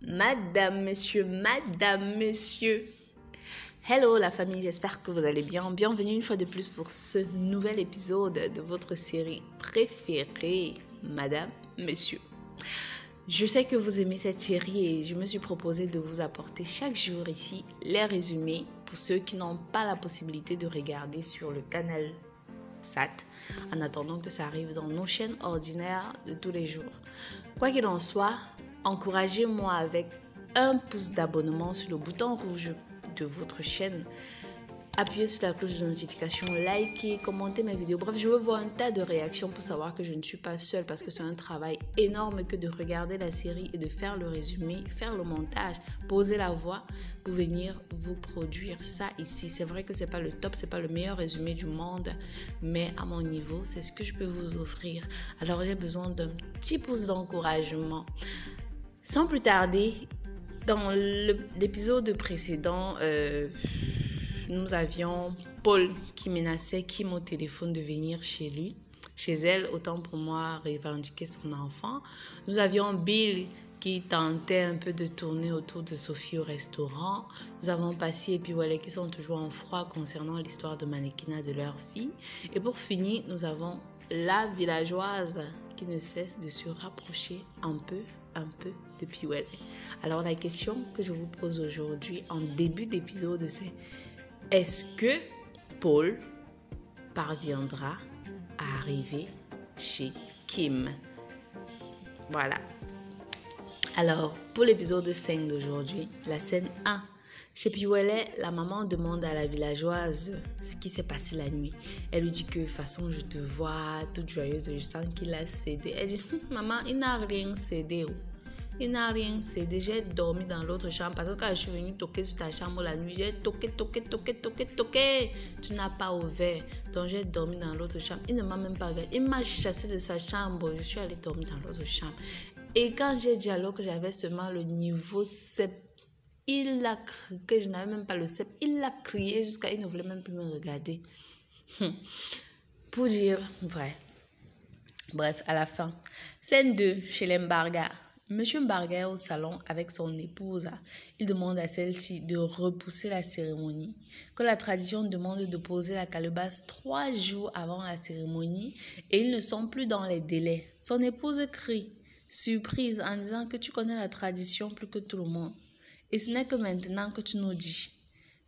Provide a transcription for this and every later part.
Madame, monsieur. Hello la famille, j'espère que vous allez bien. Bienvenue une fois de plus pour ce nouvel épisode de votre série préférée, Madame, Monsieur. Je sais que vous aimez cette série et je me suis proposé de vous apporter chaque jour ici les résumés pour ceux qui n'ont pas la possibilité de regarder sur le canal SAT en attendant que ça arrive dans nos chaînes ordinaires de tous les jours. Quoi qu'il en soit, encouragez-moi avec un pouce d'abonnement sur le bouton rouge de votre chaîne. Appuyez sur la cloche de notification, likez, commentez mes vidéos. Bref, je veux voir un tas de réactions pour savoir que je ne suis pas seule parce que c'est un travail énorme que de regarder la série et de faire le résumé, faire le montage, poser la voix pour venir vous produire ça ici. C'est vrai que c'est pas le top, c'est pas le meilleur résumé du monde, mais à mon niveau, c'est ce que je peux vous offrir. Alors j'ai besoin d'un petit pouce d'encouragement. Sans plus tarder, dans l'épisode précédent, nous avions Paul qui menaçait Kim au téléphone de venir chez elle, autant pour moi revendiquer son enfant. Nous avions Bill qui tentait un peu de tourner autour de Sophie au restaurant. Nous avons Passy et Piwale qui sont toujours en froid concernant l'histoire de mannequinat de leur fille. Et pour finir, nous avons la villageoise qui ne cesse de se rapprocher un peu de Piwale. Alors la question que je vous pose aujourd'hui en début d'épisode, c'est: est-ce que Paul parviendra à arriver chez Kim? Voilà. Alors, pour l'épisode 5 d'aujourd'hui, la scène 1. Chez Piwale, la maman demande à la villageoise ce qui s'est passé la nuit. Elle lui dit que, de toute façon, je te vois toute joyeuse, je sens qu'il a cédé. Elle dit, maman, il n'a rien cédé. Il n'a rien cédé. J'ai dormi dans l'autre chambre parce que quand je suis venue toquer sur ta chambre la nuit, j'ai toqué. Tu n'as pas ouvert. Donc j'ai dormi dans l'autre chambre. Il ne m'a même pas regardé. Il m'a chassé de sa chambre. Je suis allée dormir dans l'autre chambre. Et quand j'ai dit alors que j'avais seulement le niveau CEP, il a crié que je n'avais même pas le CEP. Il a crié jusqu'à il ne voulait même plus me regarder. Pour dire vrai. Bref, à la fin. Scène 2, chez les Mbarga. Monsieur Mbarga est au salon avec son épouse. Il demande à celle-ci de repousser la cérémonie. Que la tradition demande de poser la calebasse 3 jours avant la cérémonie et ils ne sont plus dans les délais. Son épouse crie, surprise, en disant que tu connais la tradition plus que tout le monde. Et ce n'est que maintenant que tu nous dis.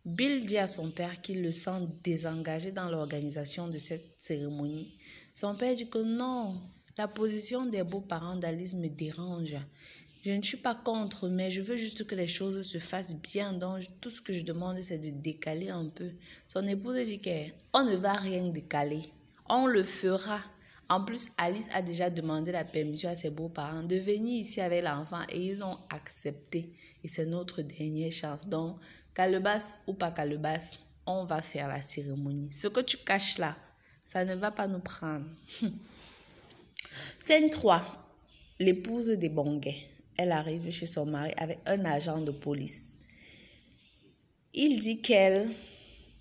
Bill dit à son père qu'il le sent désengagé dans l'organisation de cette cérémonie. Son père dit que non, la position des beaux-parents d'Alice me dérange. Je ne suis pas contre, mais je veux juste que les choses se fassent bien. Donc, tout ce que je demande, c'est de décaler un peu. Son épouse dit qu'on ne va rien décaler. On le fera. En plus, Alice a déjà demandé la permission à ses beaux-parents de venir ici avec l'enfant et ils ont accepté. Et c'est notre dernière chance. Donc, calebasse ou pas calebasse, on va faire la cérémonie. Ce que tu caches là, ça ne va pas nous prendre. Scène 3. L'épouse des Bonguet. Elle arrive chez son mari avec un agent de police. Il dit qu'elle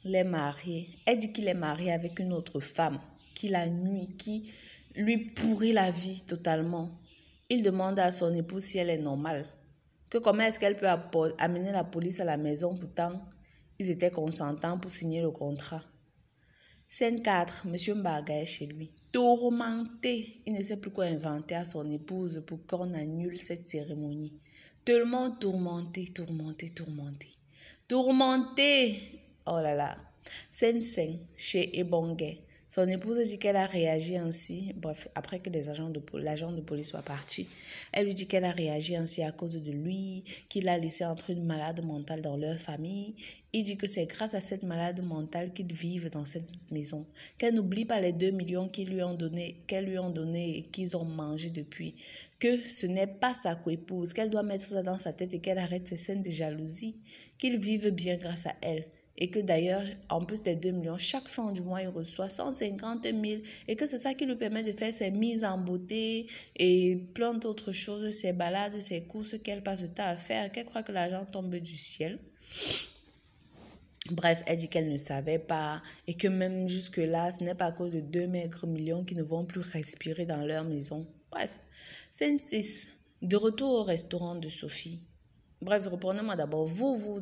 est mariée. Elle dit qu'il est marié avec une autre femme qui la nuit, qui lui pourrit la vie totalement. Il demande à son épouse si elle est normale. Que comment est-ce qu'elle peut amener la police à la maison, pourtant ils étaient consentants pour signer le contrat. Scène 4, Monsieur Mbarga est chez lui. Tourmenté, il ne sait plus quoi inventer à son épouse pour qu'on annule cette cérémonie. Tellement tourmenté. Oh là là. Scène 5, chez Ebongue. Son épouse dit qu'elle a réagi ainsi, bref, après que l'agent de police soit parti. Elle lui dit qu'elle a réagi ainsi à cause de lui, qu'il a laissé entrer une malade mentale dans leur famille. Il dit que c'est grâce à cette malade mentale qu'ils vivent dans cette maison. Qu'elle n'oublie pas les 2 millions qu'elle lui ont donné et qu'ils ont mangé depuis. Que ce n'est pas sa coépouse, qu'elle doit mettre ça dans sa tête et qu'elle arrête ses scènes de jalousie. Qu'ils vivent bien grâce à elle. Et que d'ailleurs, en plus des 2 millions, chaque fin du mois, il reçoit 150 000. Et que c'est ça qui lui permet de faire ses mises en beauté et plein d'autres choses, ses balades, ses courses qu'elle passe le temps à faire, qu'elle croit que l'argent tombe du ciel. Bref, elle dit qu'elle ne savait pas et que même jusque-là, ce n'est pas à cause de 2 maigres millions qui ne vont plus respirer dans leur maison. Bref, scène 6. De retour au restaurant de Sophie. Bref, reprenez-moi d'abord. Vous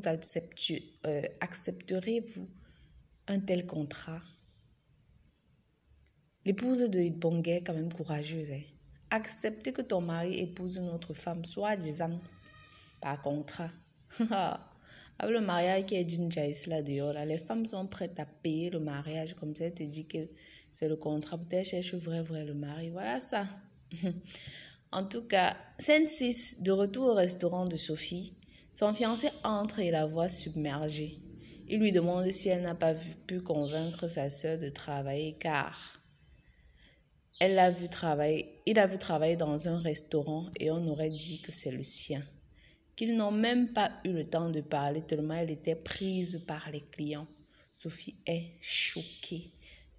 accepterez-vous un tel contrat? L'épouse de Bonguet est quand même courageuse. Hein. Accepter que ton mari épouse une autre femme, soi-disant, par contrat. Avec le mariage qui est Jinjaïs là dehors, là, les femmes sont prêtes à payer le mariage. Comme ça, elle te dit que c'est le contrat. Peut-être cherche vrai le mari. Voilà ça. En tout cas, scène 6, de retour au restaurant de Sophie, son fiancé entre et la voit submergée. Il lui demande si elle n'a pas pu convaincre sa sœur de travailler car il a vu travailler dans un restaurant et on aurait dit que c'est le sien. Qu'ils n'ont même pas eu le temps de parler tellement elle était prise par les clients. Sophie est choquée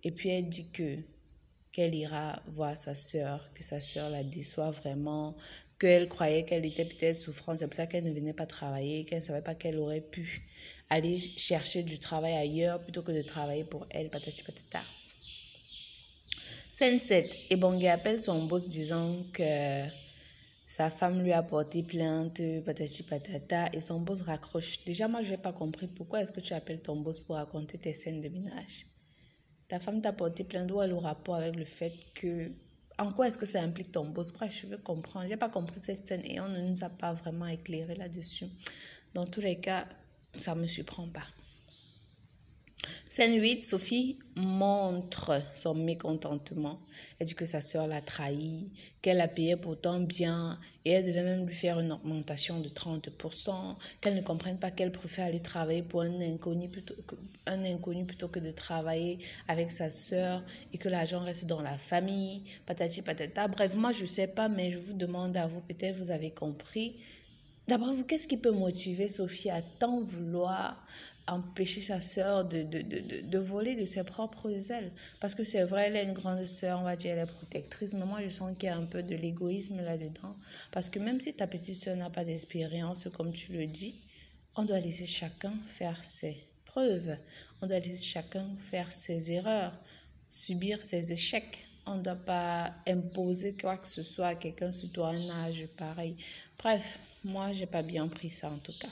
et puis elle dit qu'elle ira voir sa sœur, que sa sœur la déçoit vraiment, qu'elle croyait qu'elle était peut-être souffrante, c'est pour ça qu'elle ne venait pas travailler, qu'elle ne savait pas qu'elle aurait pu aller chercher du travail ailleurs plutôt que de travailler pour elle, patati patata. Scène 7, Ebongue appelle son boss disant que sa femme lui a porté plainte, patati patata, et son boss raccroche. Déjà, moi, je n'ai pas compris pourquoi est-ce que tu appelles ton boss pour raconter tes scènes de ménage. Ta femme t'a porté plainte, ou elle a le rapport avec le fait que... En quoi est-ce que ça implique ton boss? Bref, je veux comprendre. Je n'ai pas compris cette scène et on ne nous a pas vraiment éclairé là-dessus. Dans tous les cas, ça ne me surprend pas. Scène 8, Sophie montre son mécontentement. Elle dit que sa sœur l'a trahi, qu'elle la payait pourtant bien et elle devait même lui faire une augmentation de 30%, qu'elle ne comprenne pas qu'elle préfère aller travailler pour un inconnu plutôt que de travailler avec sa sœur et que l'argent reste dans la famille, patati patata. Bref, moi je ne sais pas, mais je vous demande à vous, peut-être vous avez compris. D'abord, vous, qu'est-ce qui peut motiver Sophie à tant vouloir empêcher sa sœur de voler de ses propres ailes? Parce que c'est vrai, elle est une grande sœur, on va dire, elle est protectrice, mais moi, je sens qu'il y a un peu de l'égoïsme là-dedans. Parce que même si ta petite sœur n'a pas d'expérience, comme tu le dis, on doit laisser chacun faire ses preuves. On doit laisser chacun faire ses erreurs, subir ses échecs. On ne doit pas imposer quoi que ce soit à quelqu'un surtout à un âge pareil. Bref, moi, j'ai pas bien pris ça en tout cas.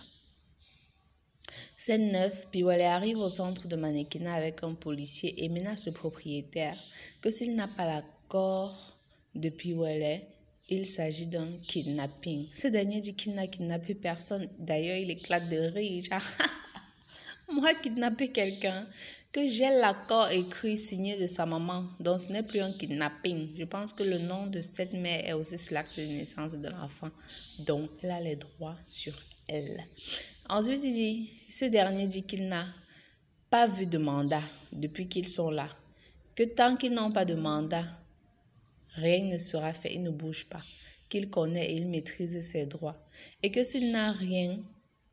Scène 9, Piwale arrive au centre de mannequinat avec un policier et menace le propriétaire que s'il n'a pas l'accord de Piwale, il s'agit d'un kidnapping. Ce dernier dit qu'il n'a kidnappé personne. D'ailleurs, il éclate de rire. Moi, kidnapper quelqu'un, que j'ai l'accord écrit signé de sa maman. Donc, ce n'est plus un kidnapping. Je pense que le nom de cette mère est aussi sur l'acte de naissance de l'enfant. Donc, elle a les droits sur elle. Ensuite, ce dernier dit qu'il n'a pas vu de mandat depuis qu'ils sont là. Que tant qu'ils n'ont pas de mandat, rien ne sera fait, il ne bouge pas. Qu'il connaît et il maîtrise ses droits. Et que s'il n'a rien,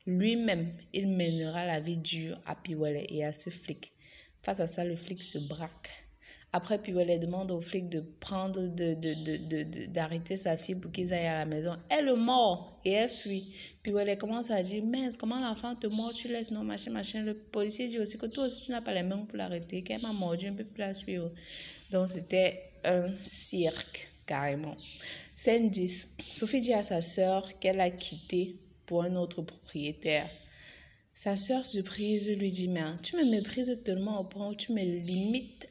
lui-même, il mènera la vie dure à Piwale et à ce flic. Face à ça, le flic se braque. Après, Piwale demande au flic de prendre, d'arrêter sa fille pour qu'ils aillent à la maison. Elle est morte et elle fuit. Piwale commence à dire, mince, comment l'enfant te mord, tu laisses, non, machin. Le policier dit aussi que toi aussi, tu n'as pas les mains pour l'arrêter, qu'elle m'a mordu, un peu plus la suivre. Donc, c'était un cirque, carrément. Scène 10. Sophie dit à sa sœur qu'elle a quitté pour un autre propriétaire. Sa sœur surprise lui dit, mais tu me méprises tellement au point où tu me limites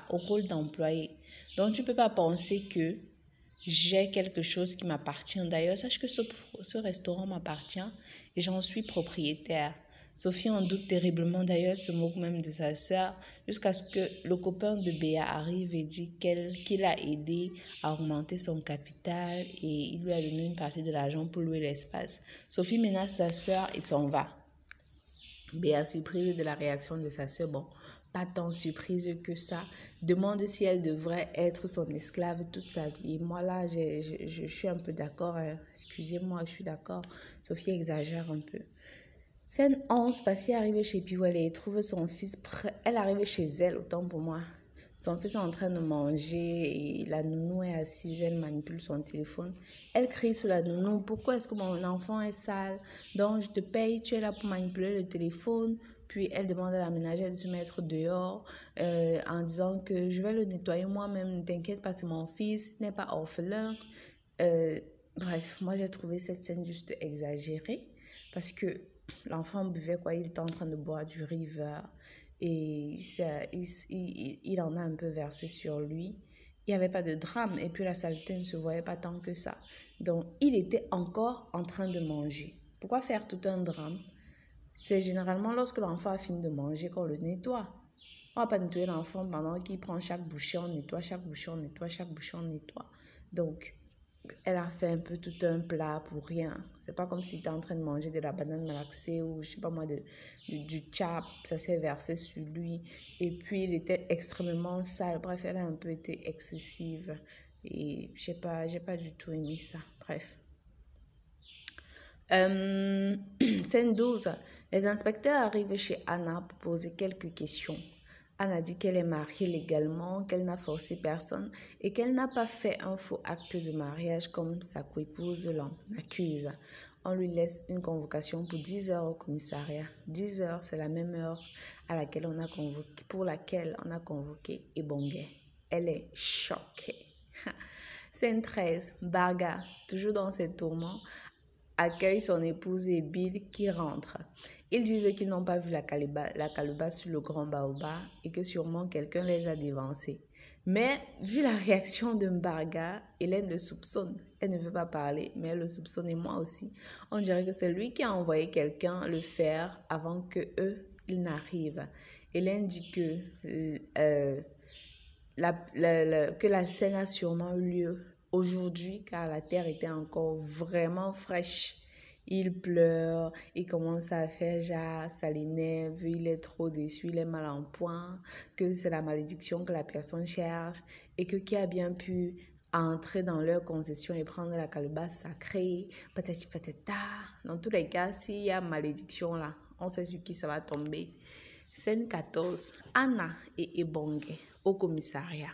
au rôle d'employé. Donc, tu ne peux pas penser que j'ai quelque chose qui m'appartient. D'ailleurs, sache que ce restaurant m'appartient et j'en suis propriétaire. Sophie en doute terriblement, d'ailleurs, se moque même de sa sœur, jusqu'à ce que le copain de Béa arrive et dit qu'il a aidé à augmenter son capital et il lui a donné une partie de l'argent pour louer l'espace. Sophie menace sa sœur et s'en va. Béa, surprise de la réaction de sa sœur, bon, pas tant surprise que ça, demande si elle devrait être son esclave toute sa vie. Et moi là, je suis un peu d'accord, hein. Excusez-moi, je suis d'accord. Sophie exagère un peu. Scène 11, Passy est arrivée chez Piwale et trouve son fils prêt. Elle arrive chez elle, autant pour moi. Son fils est en train de manger et la nounou est assise, elle manipule son téléphone. Elle crie sur la nounou, pourquoi est-ce que mon enfant est sale? Donc je te paye, tu es là pour manipuler le téléphone. Puis elle demande à la ménagère de se mettre dehors en disant que je vais le nettoyer moi-même, ne t'inquiète pas, c'est mon fils, il n'est pas orphelin. Bref, moi j'ai trouvé cette scène juste exagérée. Parce que l'enfant buvait quoi? Il était en train de boire du river et il en a un peu versé sur lui. Il n'y avait pas de drame et puis la saleté ne se voyait pas tant que ça. Donc, il était encore en train de manger. Pourquoi faire tout un drame? C'est généralement lorsque l'enfant a fini de manger qu'on le nettoie. On ne va pas nettoyer l'enfant pendant qu'il prend chaque bouchée, on nettoie, chaque bouchée, on nettoie, chaque bouchée, on nettoie. Donc, elle a fait un peu tout un plat pour rien. C'est pas comme si tu étais en train de manger de la banane malaxée ou, je sais pas moi, du chap. Ça s'est versé sur lui. Et puis, il était extrêmement sale. Bref, elle a un peu été excessive. Et j'ai pas du tout aimé ça. Bref. Scène 12. Les inspecteurs arrivent chez Anna pour poser quelques questions. Anna dit qu'elle est mariée légalement, qu'elle n'a forcé personne et qu'elle n'a pas fait un faux acte de mariage comme sa coépouse l'accuse. On lui laisse une convocation pour 10 heures au commissariat. 10 heures, c'est la même heure pour laquelle on a convoqué Ebongue. Elle est choquée. Scène 13. Barga, toujours dans ses tourments, accueille son épouse et Bill qui rentre. Ils disent qu'ils n'ont pas vu la calebasse sur le grand baobab et que sûrement quelqu'un les a dévancés. Mais vu la réaction de Mbarga, Hélène le soupçonne. Elle ne veut pas parler, mais elle le soupçonne et moi aussi. On dirait que c'est lui qui a envoyé quelqu'un le faire avant que ils n'arrivent. Hélène dit que la scène a sûrement eu lieu aujourd'hui car la terre était encore vraiment fraîche. Il pleure, il commence à faire genre, ça l'énerve, il est trop déçu, il est mal en point, que c'est la malédiction que la personne cherche et que qui a bien pu entrer dans leur concession et prendre la calebasse sacrée, patati patata. Dans tous les cas, s'il y a malédiction là, on sait sur qui ça va tomber. Scène 14. Anna et Ebongue au commissariat.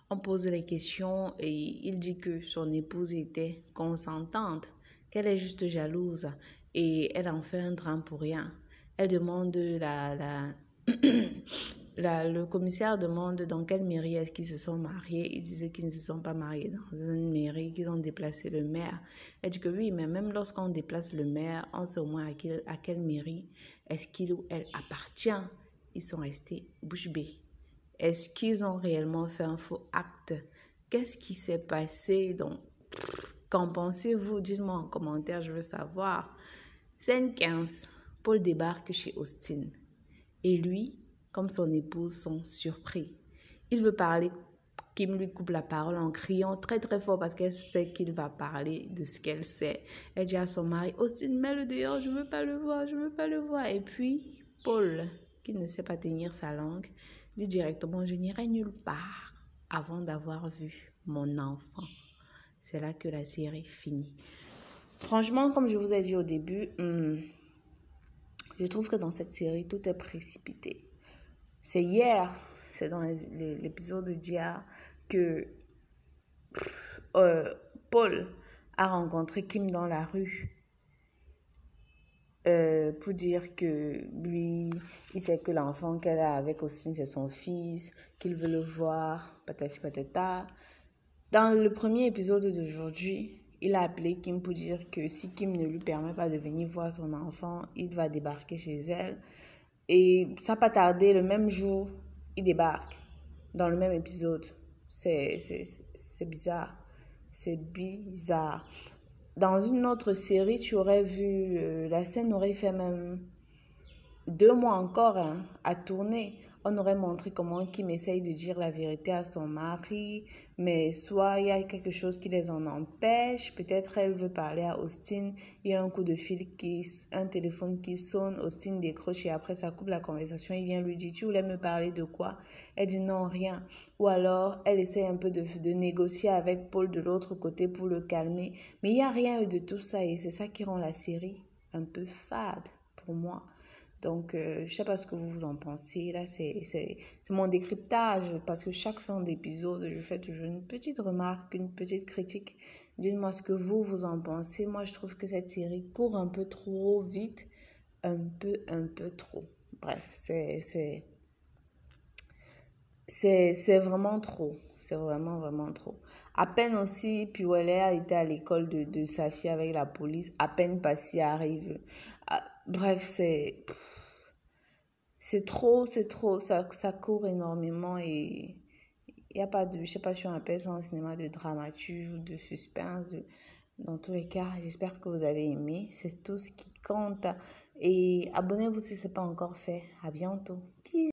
On pose les questions et il dit que son épouse était consentante, qu'elle est juste jalouse et elle en fait un drame pour rien. Elle demande le commissaire demande dans quelle mairie est-ce qu'ils se sont mariés. Ils disent qu'ils ne se sont pas mariés dans une mairie, qu'ils ont déplacé le maire. Elle dit que oui, mais même lorsqu'on déplace le maire, on sait au moins à quelle mairie est-ce qu'il ou elle appartient. Ils sont restés bouche bée. Est-ce qu'ils ont réellement fait un faux acte? Qu'est-ce qui s'est passé? Donc, qu'en pensez-vous? Dites-moi en commentaire, je veux savoir. Scène 15. Paul débarque chez Austin. Et lui, comme son épouse, sont surpris. Il veut parler, Kim lui coupe la parole en criant très très fort parce qu'elle sait qu'il va parler de ce qu'elle sait. Elle dit à son mari, Austin, mets-le dehors, je ne veux pas le voir, je ne veux pas le voir. Et puis, Paul, qui ne sait pas tenir sa langue, dit directement, je n'irai nulle part avant d'avoir vu mon enfant. C'est là que la série finit. Franchement, comme je vous ai dit au début, je trouve que dans cette série, tout est précipité. C'est hier, c'est dans l'épisode d'hier que Paul a rencontré Kim dans la rue pour dire que lui, il sait que l'enfant qu'elle a avec Austin, c'est son fils, qu'il veut le voir, patati patata. Dans le premier épisode d'aujourd'hui, il a appelé Kim pour dire que si Kim ne lui permet pas de venir voir son enfant, il va débarquer chez elle. Et ça n'a pas tardé, le même jour, il débarque dans le même épisode. C'est bizarre. C'est bizarre. Dans une autre série, tu aurais vu, la scène aurait fait même 2 mois encore à tourner. On aurait montré comment Kim essaye de dire la vérité à son mari, mais soit il y a quelque chose qui les en empêche, peut-être elle veut parler à Austin, il y a un coup de fil, un téléphone qui sonne, Austin décroche et après ça coupe la conversation, il vient lui dire, tu voulais me parler de quoi? Elle dit non, rien. Ou alors elle essaie un peu de négocier avec Paul de l'autre côté pour le calmer, mais il n'y a rien de tout ça et c'est ça qui rend la série un peu fade pour moi. Donc, je ne sais pas ce que vous en pensez. Là, c'est mon décryptage parce que chaque fin d'épisode, je fais toujours une petite remarque, une petite critique. Dites-moi ce que vous en pensez. Moi, je trouve que cette série court un peu trop vite. Un peu trop. Bref, c'est c'est vraiment trop. C'est vraiment, vraiment trop. À peine aussi, Piwele a été à l'école de sa fille avec la police. À peine Passy arrive. Bref, c'est trop. Ça court énormément et il n'y a pas de, je sais pas si on appelle ça un cinéma de dramaturge ou de suspense. Dans tous les cas, j'espère que vous avez aimé. C'est tout ce qui compte. Et abonnez-vous si ce n'est pas encore fait. À bientôt. Peace.